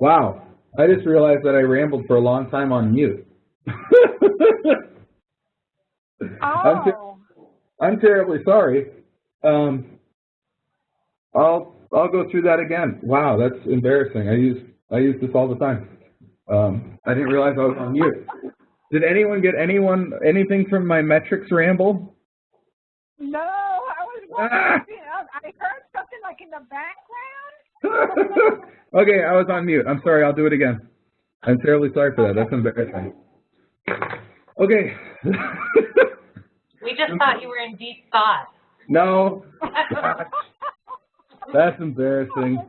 Wow, I just realized that I rambled for a long time on mute. Oh. I'm terribly sorry. I'll go through that again. Wow, that's embarrassing. I use this all the time. I didn't realize I was on mute. Did anyone get anything from my metrics ramble? No, I was wondering. I heard something like in the background. Okay, I was on mute. I'm sorry. I'll do it again. I'm terribly sorry for that. That's embarrassing. Okay. We just thought you were in deep thought. No. That's embarrassing.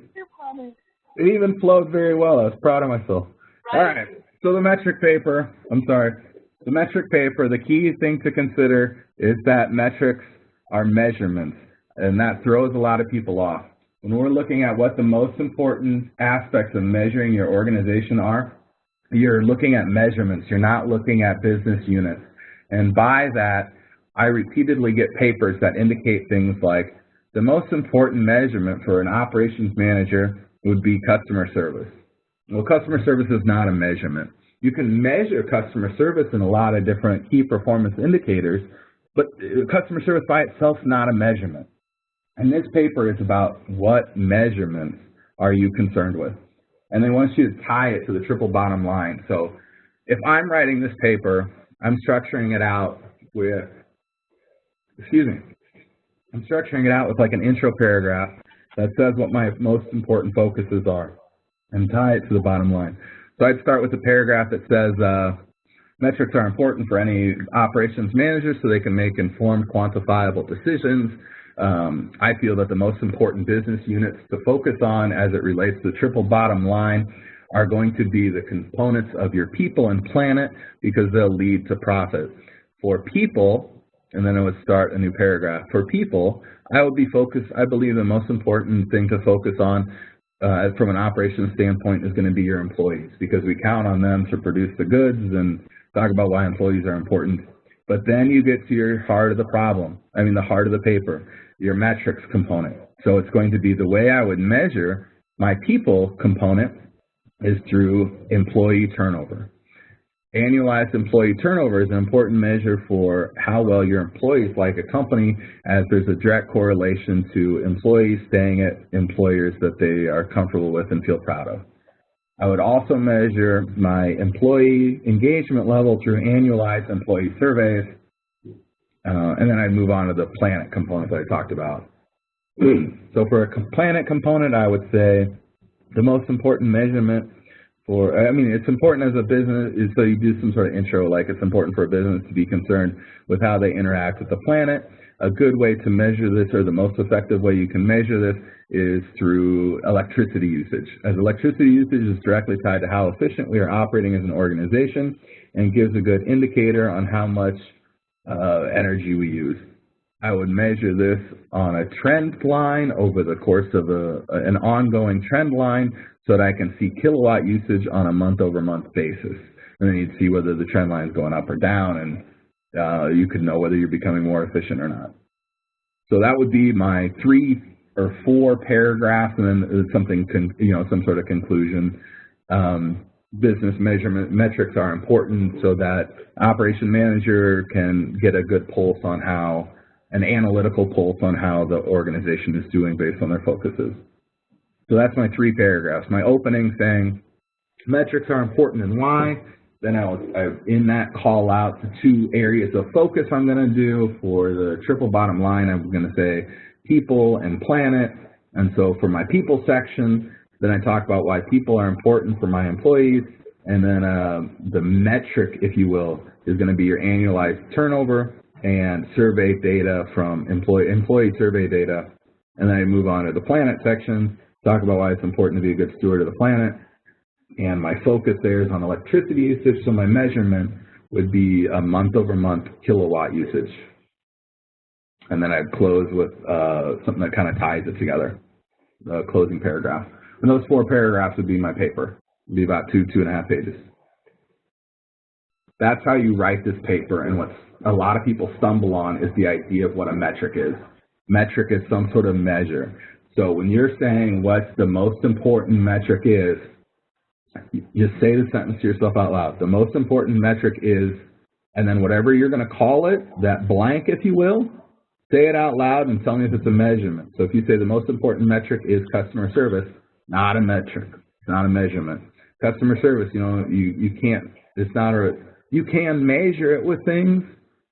It even flowed very well. I was proud of myself. Right. All right. So the metric paper, the metric paper, the key thing to consider is that metrics are measurements, and that throws a lot of people off. When we're looking at what the most important aspects of measuring your organization are, you're looking at measurements. You're not looking at business units. And by that, I repeatedly get papers that indicate things like the most important measurement for an operations manager would be customer service. Well, customer service is not a measurement. You can measure customer service in a lot of different key performance indicators, but customer service by itself is not a measurement. And this paper is about what measurements are you concerned with. And they want you to tie it to the triple bottom line. So if I'm writing this paper, I'm structuring it out with, I'm structuring it out with like an intro paragraph that says what my most important focuses are and tie it to the bottom line. So I'd start with a paragraph that says metrics are important for any operations manager so they can make informed, quantifiable decisions. I feel that the most important business units to focus on as it relates to the triple bottom line are going to be the components of your people and planet because they'll lead to profit. For people, and then I would start a new paragraph. For people, I believe the most important thing to focus on from an operations standpoint is going to be your employees because we count on them to produce the goods and talk about why employees are important. But then you get to your heart of the problem, the heart of the paper, your metrics component. So it's going to be the way I would measure my people component is through employee turnover. Annualized employee turnover is an important measure for how well your employees like a company, as there's a direct correlation to employees staying at employers that they are comfortable with and feel proud of. I would also measure my employee engagement level through annualized employee surveys, and then I'd move on to the planet component that I talked about. So for a planet component, I would say the most important measurement it's important as a business, so you do some sort of intro, like it's important for a business to be concerned with how they interact with the planet. A good way to measure this, or the most effective way you can measure this, is through electricity usage. As electricity usage is directly tied to how efficient we are operating as an organization and gives a good indicator on how much energy we use. I would measure this on a trend line over the course of an ongoing trend line so that I can see kilowatt usage on a month-over-month basis. And then you'd see whether the trend line is going up or down, and you could know whether you're becoming more efficient or not. So that would be my 3 or 4 paragraphs, and then something, some sort of conclusion. Business measurement metrics are important so that operation manager can get a good pulse on an analytical pulse on how the organization is doing based on their focuses. So that's my 3 paragraphs. My opening saying metrics are important and why. Then in that call out the 2 areas of focus I'm going to do. For the triple bottom line, I'm going to say people and planet. And so for my people section, then I talk about why people are important for my employees. And then the metric, if you will, is going to be your annualized turnover and survey data from employee survey data. And then I move on to the planet section, talk about why it's important to be a good steward of the planet. And my focus there is on electricity usage, so my measurement would be a month-over-month kilowatt usage. And then I'd close with something that kind of ties it together, the closing paragraph. And those 4 paragraphs would be my paper. It would be about 2.5 pages. That's how you write this paper, and what a lot of people stumble on is the idea of what a metric is. Metric is some sort of measure. So when you're saying what's the most important metric is, Just say the sentence to yourself out loud. The most important metric is, and then whatever you're going to call it, that blank, if you will, say it out loud and tell me if it's a measurement. So if you say the most important metric is customer service, not a metric, it's not a measurement. Customer service, you can't, it's not a, you can measure it with things.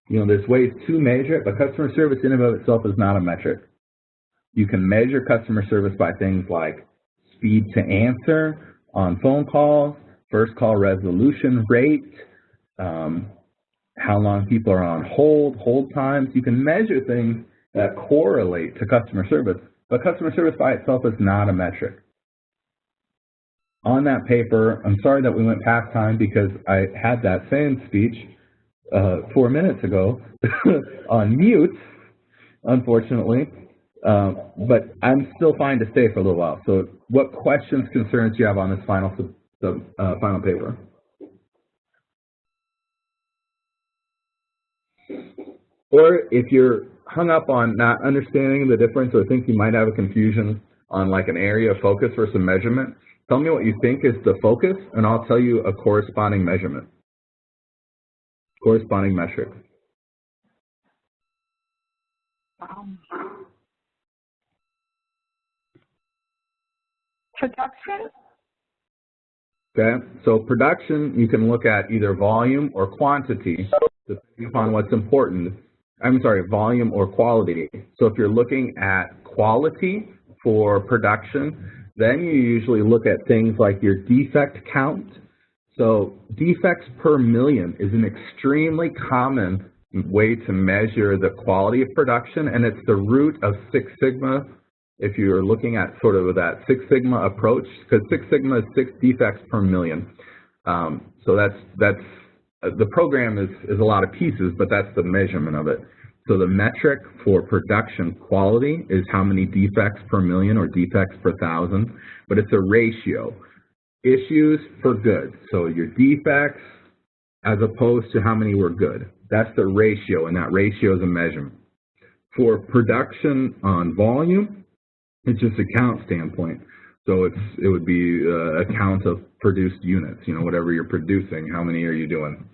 There's ways to measure it, but customer service in and of itself is not a metric. You can measure customer service by things like speed to answer on phone calls, first call resolution rate, how long people are on hold times. You can measure things that correlate to customer service, but customer service by itself is not a metric. On that paper, I'm sorry that we went past time because I had that same speech 4 minutes ago on mute, unfortunately. But I'm still fine to stay for a little while. So what questions, concerns do you have on this final paper? Or if you're hung up on not understanding the difference or think you might have a confusion on like an area of focus versus measurement, tell me what you think is the focus and I'll tell you a corresponding measurement, corresponding metric. Production? Okay, so production, you can look at either volume or quantity, depending upon what's important. Volume or quality. So if you're looking at quality for production, then you usually look at things like your defect count. So defects per million is an extremely common way to measure the quality of production, and it's the root of Six Sigma. If you're looking at sort of that Six Sigma approach, because Six Sigma is 6 defects per million. So that's the program is a lot of pieces, but that's the measurement of it. So the metric for production quality is how many defects per million or defects per thousand, but it's a ratio. Issues for good. So your defects as opposed to how many were good. That's the ratio, and that ratio is a measurement. For production on volume, it's just a count standpoint. So it would be a count of produced units, whatever you're producing, how many are you doing?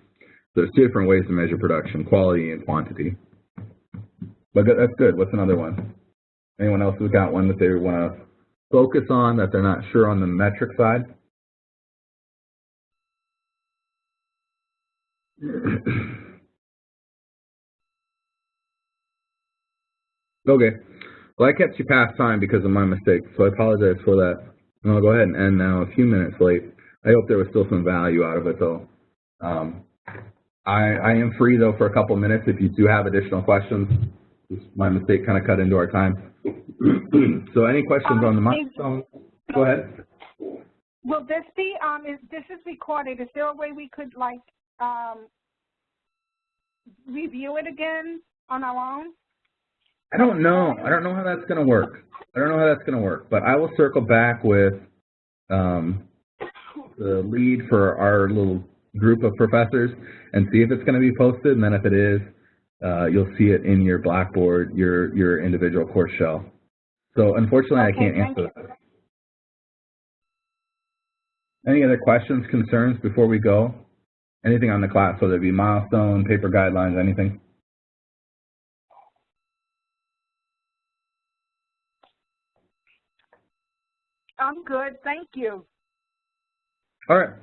There's 2 different ways to measure production, quality and quantity. But that's good. What's another one? Anyone else who's got one that they want to focus on that they're not sure on the metric side? Okay. Well, I kept you past time because of my mistake, so I apologize for that. And I'll go ahead and end now, a few minutes late. I hope there was still some value out of it, though. I am free, though, for a couple minutes if you do have additional questions. My mistake kind of cut into our time. So any questions on the Milestone? Go ahead. Will this be, this is recorded. Is there a way we could, like, review it again on our own? I don't know. I don't know how that's going to work. But I will circle back with the lead for our little group of professors and see if it's going to be posted. And then if it is, you'll see it in your Blackboard, your individual course shell. So unfortunately, I can't answer that. Any other questions, concerns before we go? Anything on the class, whether it be Milestone, paper guidelines, anything? I'm good, thank you. All right.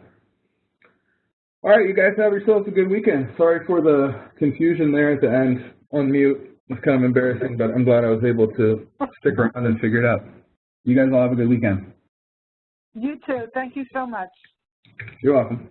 All right, you guys have yourselves a good weekend. Sorry for the confusion there at the end on mute. It's kind of embarrassing, but I'm glad I was able to stick around and figure it out. You guys all have a good weekend. You too. Thank you so much. You're welcome.